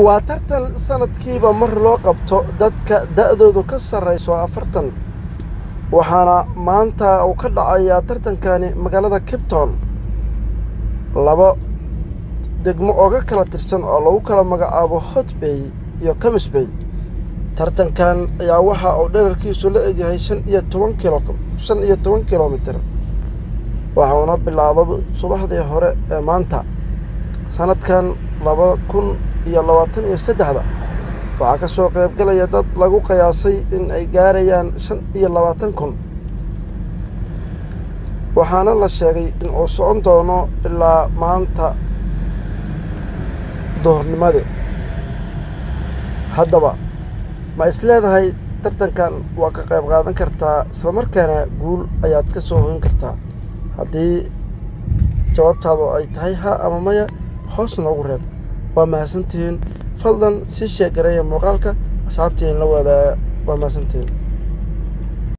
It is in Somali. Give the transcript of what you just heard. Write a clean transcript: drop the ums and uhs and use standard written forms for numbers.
waa tartan sanadkiiba mar loo qabto dadka da'doodu ka sarreyso 40 waxaana maanta uu ka dhacayaa tartankani magaalada Cape Town laba degmo oo ka kala tirsan oo lagu kala magacaabo Hot Bay iyo Camps Bay tartankan ayaa waxa uu dhererkiisu la egyahay 15 kilomitir waxaana bilaabay subaxdii hore ee maanta sanadkan 2023 waxaa ka soo qayb galaya dad lagu qiyaasay in ay gaarayaan 25,000 waxaana la sheegay in uu socon doono ilaa maanta duhurnimadii haddaba ma isleedahay tartankan waa ka qayb qaadan kartaa isla markaana guul ayaad ka soo hoyn kartaa haddii jawaabtaadu ay tahay ha ama maya hoos noogu reeb waa mahadsantihiin fadlan si sheegareeya muuqaalka asxaabtiin la wada waa mahadsantihiin